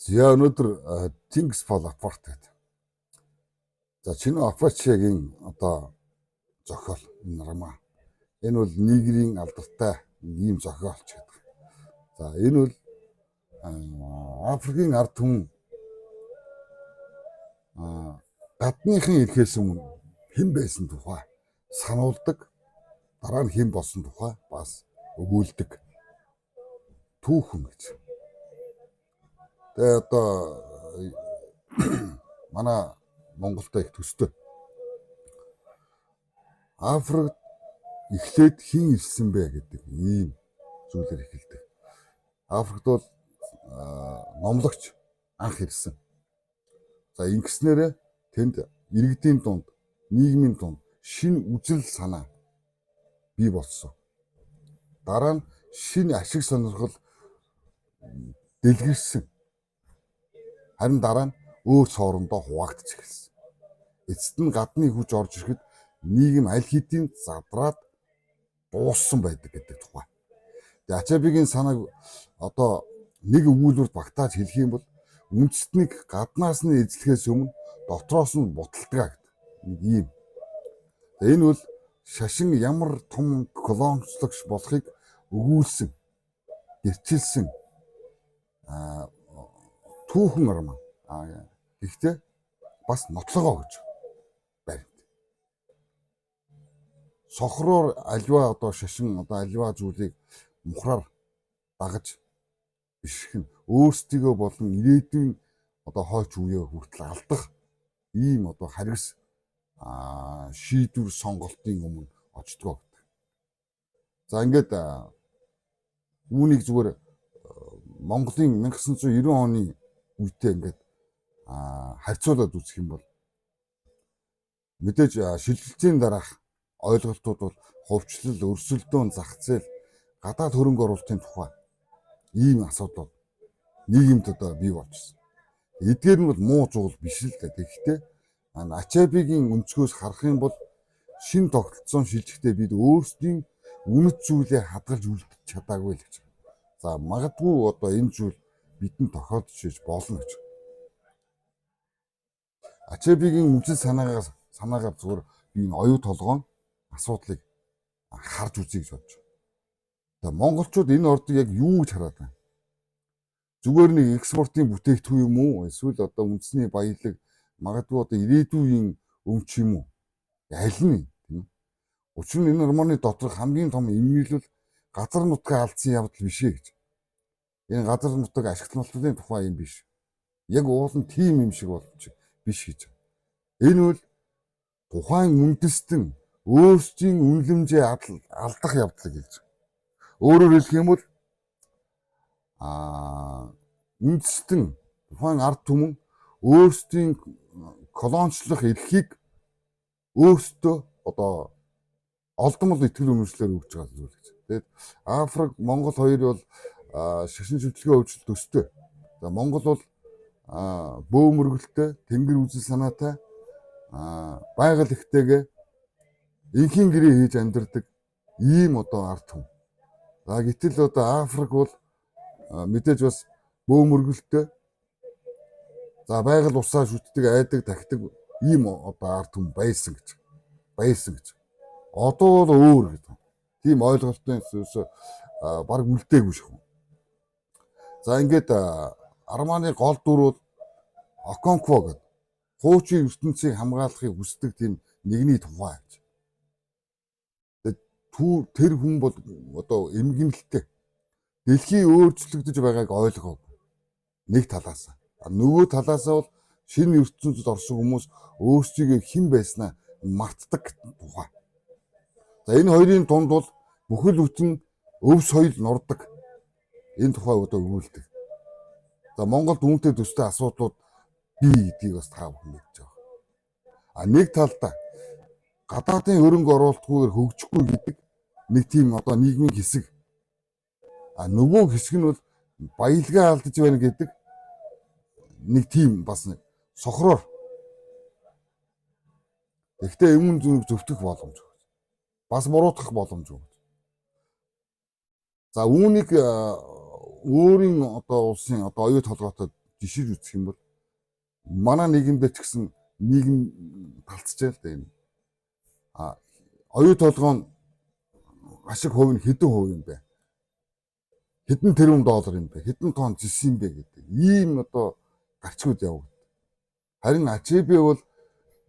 За өнөөдөр Чингис Пол апартheid. За Чино Апачигийн одоо зохиол нармаа. Энэ бол нийгрийн алдартай ийм зохиолч гэдэг. За энэ бол Африкийн ард түмэн гадныхын эрхээс өмнө хэн байсан тухай сануулдаг, дараа нь хэн болсон тухай бас өгүүлдэг түүхэн гэж. Тэгээ одоо манай Монголтой их төстэй. Африкт эхлээд хэн ирсэн бэ гэдэг ийм зүйлээр эхэлдэг. Африкт бол номлогч анх ирсэн. За ингэснээрээ тэнд иргэдийн дунд, нийгмийн дунд шинэ үзэл санаа бий болсон. Дараа нь шинэ ашиг сонирхол дэлгэрсэн. Харин дараа нь өөр соорондоо хуваагдж эхэлсэн. Эцэст нь гадны хүч орж ирэхэд нийгэм аль хэдийн задраад дууссан байдаг гэдэг тухай. Тэгээ Ачабигийн санааг одоо нэг өгүүлбэр багтааж хэлэх юм бол үндэстнийг гаднаас нь эзлэхээс өмнө дотроос нь буталдаг гэдэг. Нэг ийм. Энэ бол шашин ямар том колоничлогч болохыг өгүүлсэн, гэрчилсэн түүхэн армаа. Гэхдээ бас нотлогоо гэж байна. Сохроор альва одоо шашин одоо альва зүйлийг мухраар дагаж бишрэх нь өөрсдийгөө болон ирээдүйн одоо хойч үеэ хүртэл алдах ийм одоо харгас шийдвэр сонголтын өмнө очдгоо гэдэг. За ингээд үүнийг зүгээр Монголын 1990 оны үетэй ингээд харьцуулаад үзэх юм бол мэдээж шилжилтийн дараах ойлголтууд бол хувьчлал, өрсөлдөөн, зах зээл, гадаад хөрөнгө оруулалтын тухай ийм асуудал нийгэмд одоо бий болчихсон. Эдгээр нь бол муу зүйл биш л дээ. Тэгэхдээ Ачабигийн өнцгөөс харах юм бол шин тогтолцоон шилжихдээ бид өөрсдийн үнэт зүйлээ хадгалж үлдэж чадаагүй л гэж. За магадгүй одоо энэ зүйл бидэнд тохиолдож болно гэж. Ачабигийн үзэл санаагаар зүгээр би энэ оюу толгойн асуудлыг харж үзье гэж бодож байна. Тэгээ монголчууд энэ ордыг яг юу гэж хараад байна? Зүгээр нэг экспортын бүтээгдэхүүн юм уу? Эсвэл одоо үндэсний баялаг, магадгүй одоо ирээдүйн өмч юм уу? Аль нь тийм. Учир нь энэ норманы доторх хамгийн том эмгэнэл газар нутгаа алдсан явдал биш ээ гэж. Энэ газар нутаг ашиглалтын тухай юм биш. Яг уул нь тийм юм шиг болж биш гэж. Энэ бол тухайн үндэстэн өөрсдийн үнэлэмжээ алдах явдлыг хэлж байна. Өөрөөр хэлэх юм бол үндэстэн тухайн ард түмэн өөрсдийн колоничлох эрхийг өөрсдөө одоо олдмол итгэл үнэмшлээр өгч байгаа зүйл гэж. Тэгээд Африк, Монгол хоёр бол шашин шүтлгийн хөвчлөлт төстэй. За Монгол бол бөөмөргөлтэй, тэнгэр үзэл санаатай, байгаль ихтэйгээ инхийн гэрээ хийж амьдардаг ийм одоо ард түмэн. За гэтэл одоо Африк бол мэдээж бас бөөмөргөлтэй, за байгаль усаа шүтдэг, айдаг, тахдаг ийм одоо ард түмэн байсан гэж. Одоо бол өөр гэдэг. Тийм ойлголтын баг үлдээгүй шүү. За ингээд Арманы гол дүр бол Оконкво гэдэг. Хуучин ертөнцийг хамгаалахыг хүсдэг тийм нэгний тухай гэж. Тэр хүн бол одоо эмгэнэлтэй. Дэлхий өөрчлөгдөж байгааг ойлгоогүй. Нэг талаас. Нөгөө талаас бол шинэ ертөнцид орсон хүмүүс өөрсдийгөө хэн байснаа мартдаг тухай. За энэ хоёрын дунд бол бүхэл бүтэн өв соёл нурдаг. Энэ тухай одоо өгүүлдэг. За Монголд үүнтэй төстэй асуудлууд бий гэдгийг бас та бүхэн мэдж байгаа. Нэг талдаа гадаадын хөрөнгө оруулалтгүйгээр хөгжихгүй гэдэг нэг тийм одоо нийгмийн хэсэг. Нөгөө хэсэг нь бол баялгаа алдаж байна гэдэг нэг тийм бас сохроор. Гэхдээ өмнө зүг зөвтгөх боломж. Бас буруутгах боломж өгч. За үүнийг өөрийн одоо улсын одоо оюу толгойтой жишээж үзэх юм бол манай нийгэмдээ ч гэсэн нийгэм талцжээ л да энэ. Оюу толгойн ашиг хувь нь хэдэн хувь юм бэ? Хэдэн тэрбум доллар юм бэ? Хэдэн тонн зис юм бэ гэдэг. Ийм одоо гарчгууд явагдав. Харин ачээбэ бол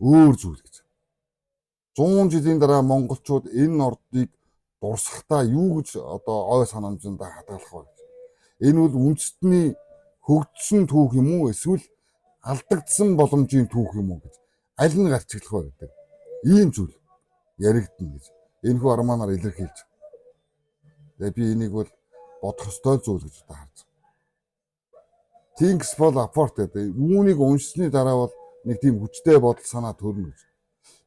өөр зүйл гэж. 100 жилийн дараа монголчууд энэ ордыг дурсахдаа юу гэж одоо ой санамжиндаа хадгалах вэ гэж. Энэ бол үндэстний хөгжсөн түүх юм уу эсвэл алдагдсан боломжийн түүх юм уу гэж аль нь гарчиглах вэ гэдэг. Ийм зүйл яригдана гэж. Энэхүү арманаар илэрхийлж. Тэгээ би энийг бол бодох ёстой зүйл гэж одоо харж байна. Things fall apart гэдэг. Үүнийг уншсны дараа бол нэг тийм хүчтэй бодол санаа төрнө гэж.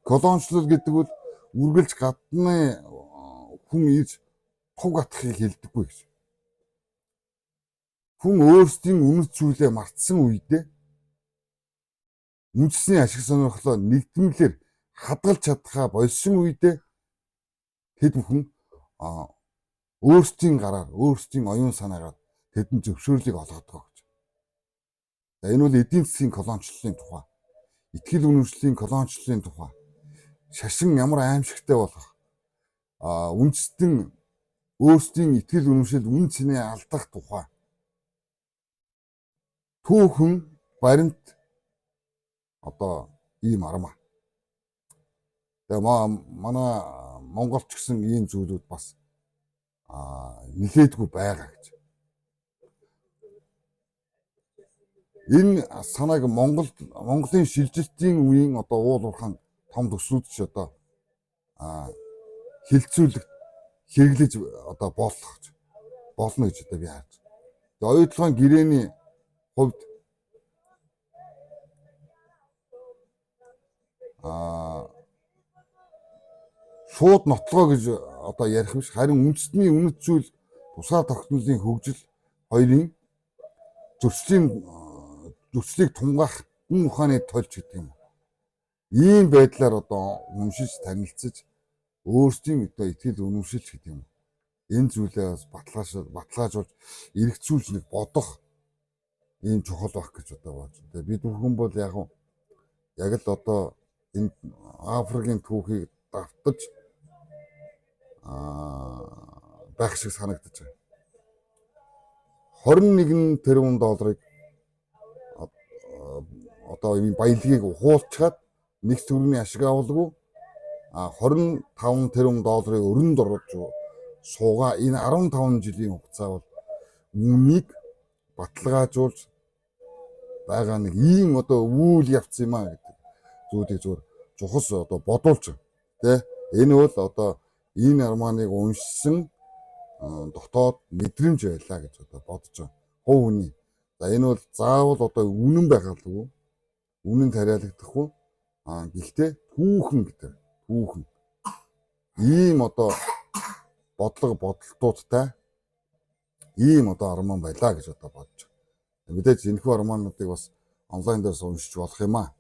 Колоничлол гэдэг бол үргэлж гадны хүн ирж туг атахыг хэлдэггүй гэж. Хүн өөрсдийн үнэт зүйлээ мартсан үедээ үндэсний ашиг сонирхлоо нэгдмэлээр хадгалж чадхаа болсон үедээ тэд бүхэн өөрсдийн гараар, өөрсдийн оюун санаагаар тэдэнд зөвшөөрлийг олгодог гэж. За энэ бол эдийн засгийн колоничлолын тухай, итгэл үнэмшлийн колоничлолын тухай, шашин ямар аимшигтай болох, үндэстэн өөрсдийн итгэл үнэмшил үн цэнээ алдах тухай. Түүхэн баримт одоо ийм армаа. Тэгээ манай Монголч гэсэн ийм зүйлүүд бас нилээдгүй байгаа гэж. Энэ санааг Монголын шилжилтийн үеийн одоо уул уурхайн том төслүүд ч одоо хилцүүлэх хэрэглэж одоо болно гэж одоо би харж. Тэгээ оюутлогын гэрээний хувьд шууд нотлогоо гэж одоо ярих биш, харин үндэсний үнэт зүйл тусгай тогтнолын хөгжил хоёрын зөрчлийг тунгаах гүн ухааны тольч гэдэг юм. Ийм байдлаар одоо уншиж танилцж өөрсдийн одоо итгэл үнэмшилж гэдэг юм. Энэ зүйлээ бас баталгаажуулж эргэцүүлж нэг бодох ийм чухал байх гэж одоо бодож байна. Бид бүхэн бол яг л одоо энэ Африкийн түүхийг давтаж байх шиг санагдаж байна. 21 тэрбум долларыг одоо энэ баялагийг хуулчаад нэгс төрний ашиг авалгүй 25 тэрбум долларыг өрөнд оруулж суугаа. Энэ 15 жилийн хугацаа бол үүнийг баталгаажуулж байгаа нэг ийм одоо үйл явц юм а гэдэг зүйлийг зөв чухал одоо бодуулж тэ. Энэ бол одоо энэ арманыг уншсан дотоод мэдрэмж байлаа гэж одоо бодож байгаа. Хувь хүний. За энэ бол заавал одоо үнэн байгаалгүй. Үнэн тариалагдахгүй. Гэхдээ түүхэн гэдэг. Түүхэн. Ийм одоо бодолтуудтай ийм одоо арман байлаа гэж одоо бодож байна. Мэдээж энэхүү армануудыг бас онлайн дээрс уншиж болох юм аа.